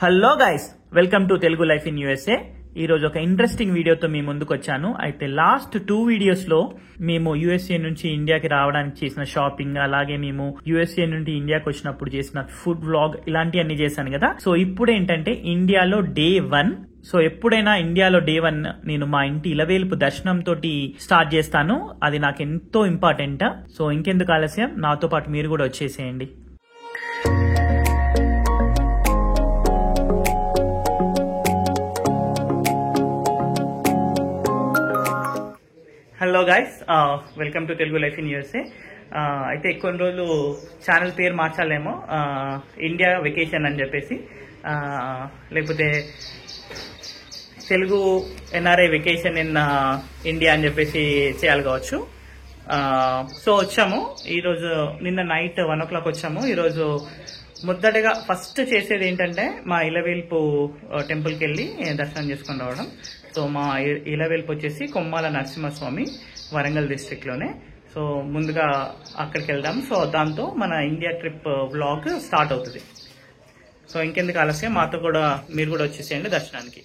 Hello guys, welcome to Telugu life in USA. ఈ రోజు ఒక ఇంట్రెస్టింగ్ వీడియోతో మీ ముందుకు వచ్చాను. అయితే లాస్ట్ 2 వీడియోస్ లో మేము యూఎస్ఏ నుంచి ఇండియాకి రావడానికి చేసిన షాపింగ్, అలాగే మేము యూఎస్ఏ నుండి ఇండియాకి వచ్చినప్పుడు చేసిన ఫుడ్ వ్లాగ్ ఇలాంటివన్నీ చేశాను కదా. సో ఇప్పుడు ఏంటంటే ఇండియాలో డే 1. సో ఎప్పుడైనా ఇండియాలో డే 1 నేను మా ఇంటి ఇలవేల్పు దర్శనం తోటి స్టార్ట్ చేస్తాను. అది నాకు ఎంతో ఇంపార్టెంట్. సో ఇంకెందుకు ఆలస్యం, నాతో పాటు మీరు కూడా వచ్చేసేయండి. Hello guys, welcome to Telugu life in USA. అయితే కొన్ని రోజులు ఛానల్ పేరు మార్చాలేమో, ఇండియా వెకేషన్ అని చెప్పేసి, లేకపోతే Telugu NRI vacation in India అని చెప్పేసి చేయాలి కావచ్చు. సో వచ్చాము ఈరోజు, నిన్న నైట్ 1 o'clock వచ్చాము. ఈరోజు ముద్దటగా ఫస్ట్ చేసేది ఏంటంటే మా ఇలవేల్పు టెంపుల్కి వెళ్ళి దర్శనం చేసుకొని రావడం. సో మా ఇలవేల్పు వచ్చేసి కొమ్మాల నరసింహస్వామి, వరంగల్ డిస్ట్రిక్ట్ లోనే. సో ముందుగా అక్కడికి వెళ్దాం. సో దాంతో మన ఇండియా ట్రిప్ వ్లాగ్ స్టార్ట్ అవుతుంది. సో ఇంకెందుకు ఆలస్యం, మాతో కూడా మీరు కూడా వచ్చేసేయండి దర్శనానికి.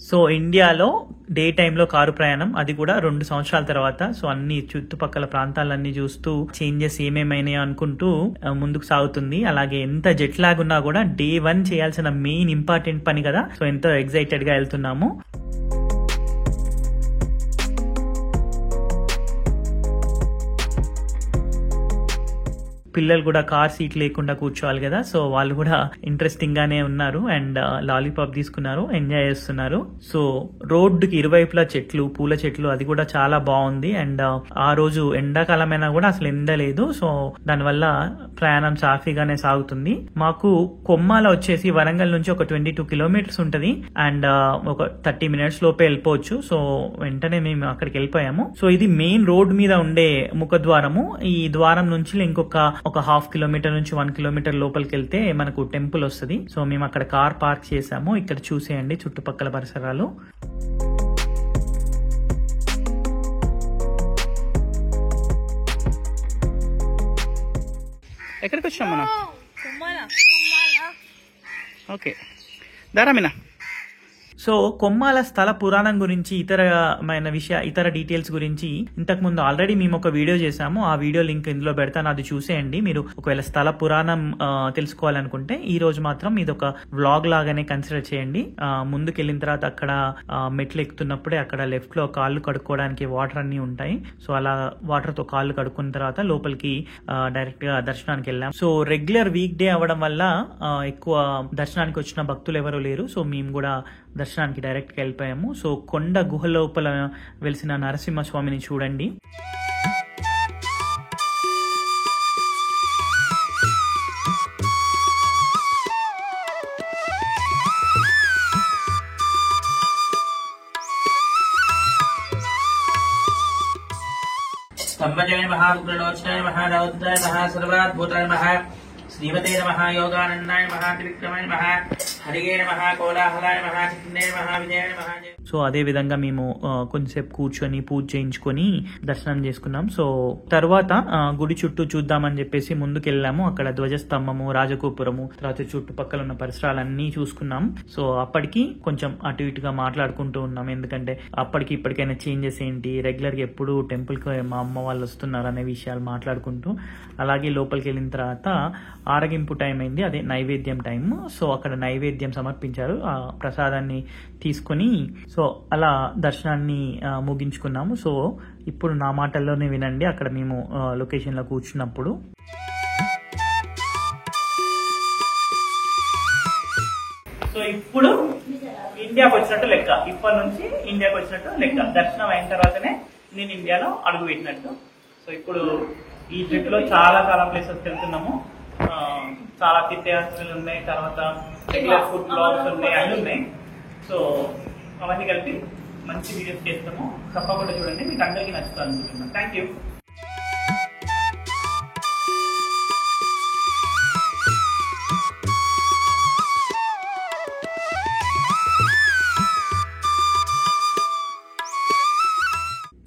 సో ఇండియాలో డే టైంలో కారు ప్రయాణం, అది కూడా 2 సంవత్సరాల తర్వాత. సో అన్ని చుట్టుపక్కల ప్రాంతాలన్నీ చూస్తూ చేంజెస్ ఏమేమైనాయో అనుకుంటూ ముందుకు సాగుతుంది. అలాగే ఎంత జెట్ లాగ్ ఉన్నా కూడా డే 1 చేయాల్సిన మెయిన్ ఇంపార్టెంట్ పని కదా. సో ఎంతో ఎక్సైటెడ్ గా వెళ్తున్నాము. పిల్లలు కూడా కార్ సీట్ లేకుండా కూర్చోవాలి కదా. సో వాళ్ళు కూడా ఇంట్రెస్టింగ్ గానే ఉన్నారు అండ్ లాలీపాప్ తీసుకున్నారు, ఎంజాయ్ చేస్తున్నారు. సో రోడ్డుకి ఇరువైపులా చెట్లు, పూల చెట్లు, అది కూడా చాలా బాగుంది. అండ్ ఆ రోజు ఎండాకాలమైనా కూడా అసలు ఎండ లేదు. సో దానివల్ల ప్రయాణం సాఫీగానే సాగుతుంది. మాకు కొమ్మాల వచ్చేసి వరంగల్ నుంచి ఒక 22 kilometers ఉంటది అండ్ ఒక 30 minutes లోపే వెళ్ళిపోవచ్చు. సో వెంటనే మేము అక్కడికి వెళ్ళిపోయాము. సో ఇది మెయిన్ రోడ్ మీద ఉండే ముఖద్వారము. ఈ ద్వారం నుంచి ఇంకొక 1/2 kilometer నుంచి 1 kilometer లోపలికి వెళ్తే మనకు టెంపుల్ వస్తుంది. సో మేము అక్కడ కార్ పార్క్ చేసాము. ఇక్కడ చూసేయండి చుట్టుపక్కల పరిసరాలు. ఎక్కడికి వచ్చాం మనం? ఓకే, దారామినా. సో కొమ్మాల స్థల పురాణం గురించి, ఇతర డీటెయిల్స్ గురించి ఇంతకు ముందు ఆల్రెడీ మేము ఒక వీడియో చేసాము. ఆ వీడియో లింక్ ఇందులో పెడతాను, అది చూసేయండి. మీరు ఒకవేళ స్థల పురాణం తెలుసుకోవాలనుకుంటే ఈ రోజు మాత్రం ఇది ఒక వ్లాగ్ లాగానే కన్సిడర్ చేయండి. ముందుకు వెళ్ళిన తర్వాత అక్కడ మెట్లు ఎక్కుతున్నప్పుడే అక్కడ లెఫ్ట్ లో కాళ్ళు కడుక్కోవడానికి వాటర్ అన్ని ఉంటాయి. సో అలా వాటర్ తో కాళ్ళు కడుక్కున్న తర్వాత లోపలికి డైరెక్ట్ గా దర్శనానికి వెళ్ళాం. సో రెగ్యులర్ వీక్ డే అవ్వడం వల్ల ఎక్కువ దర్శనానికి వచ్చిన భక్తులు ఎవరు లేరు. సో మేము కూడా దర్శనానికి డైరెక్ట్ గా వెళ్ళిపోయాము. సో కొండ గుహ లోపల వెలిసిన నరసింహస్వామిని చూడండి. స్తంభజయ మహాగ్రణోత్సయ మహారౌద్రాయ మహాసర్వాద్భుతాయ మహా శ్రీమతే నమః యోగానందాయ మహా త్రివిక్రమాయ మహా హరిగే నమః కోలాహలాయ మహా చిత్తే మహా విజయాయ మహా. సో అదే విధంగా మేము కొంచెంసేపు కూర్చొని పూజ చేయించుకొని దర్శనం చేసుకున్నాం. సో తర్వాత గుడి చుట్టూ చూద్దామని చెప్పేసి ముందుకు వెళ్ళాము. అక్కడ ధ్వజస్తంభము, రాజగోపురము, తర్వాత చుట్టుపక్కల ఉన్న పరిసరాలన్నీ చూసుకున్నాం. సో అప్పటికి కొంచెం అటు ఇటుగా మాట్లాడుకుంటూ ఉన్నాం. ఎందుకంటే అప్పటికి ఇప్పటికైనా చేంజెస్ ఏంటి, రెగ్యులర్ గా ఎప్పుడు టెంపుల్ కి మా అమ్మ వాళ్ళు వస్తున్నారు అనే విషయాలు మాట్లాడుకుంటూ, అలాగే లోపలికి వెళ్ళిన తర్వాత ఆరగింపు టైం అయింది, అదే నైవేద్యం టైం. సో అక్కడ నైవేద్యం సమర్పించారు. ఆ ప్రసాదాన్ని తీసుకుని సో అలా దర్శనాన్ని ముగించుకున్నాము. సో ఇప్పుడు నా మాటల్లోనే వినండి అక్కడ మేము లొకేషన్ లో కూర్చున్నప్పుడు. సో ఇప్పుడు ఇండియాకి వచ్చినట్టు లెక్క, ఇప్పటి నుంచి ఇండియాకి వచ్చినట్టు లెక్క. దర్శనం అయిన తర్వాతనే నేను ఇండియాలో అడుగు పెట్టినట్టు. సో ఇప్పుడు ఈ ట్రిప్ లో చాలా ప్లేసెస్ వెళ్తున్నాము. చాలా తీర్థయాత్రలు ఉన్నాయి, తర్వాత రెగ్యులర్ ఫుడ్ బ్లాగ్స్ ఉన్నాయి, అన్నీ ఉన్నాయి. సో అవన్నీ కలిపి మంచి వీడియోస్ చేస్తాము. తప్పకుండా చూడండి, మీకు అందరికీ నచ్చుతుంది అనుకుంటున్నాను. Thank you.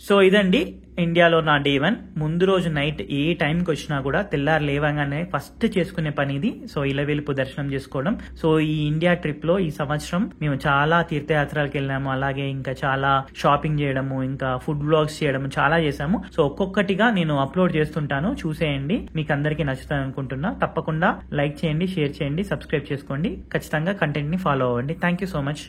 సో ఇదండి ఇండియాలో నా డే 1. ముందు రోజు నైట్ ఏ టైంకి వచ్చినా కూడా తెల్లారు లేవగానే ఫస్ట్ చేసుకునే పని ఇది. సో ఇలవేలుపు దర్శనం చేసుకోవడం. సో ఈ ఇండియా ట్రిప్ లో ఈ సంవత్సరం మేము చాలా తీర్థయాత్రలకు వెళ్ళాము. అలాగే ఇంకా చాలా షాపింగ్ చేయడము, ఇంకా ఫుడ్ బ్లాగ్స్ చేయడము చాలా చేశాము. సో ఒక్కొక్కటిగా నేను అప్లోడ్ చేస్తుంటాను, చూసేయండి. మీకు అందరికీ నచ్చుతాను అనుకుంటున్నా. తప్పకుండా లైక్ చేయండి, షేర్ చేయండి, సబ్స్క్రైబ్ చేసుకోండి. ఖచ్చితంగా కంటెంట్ ని ఫాలో అవ్వండి. Thank you so much.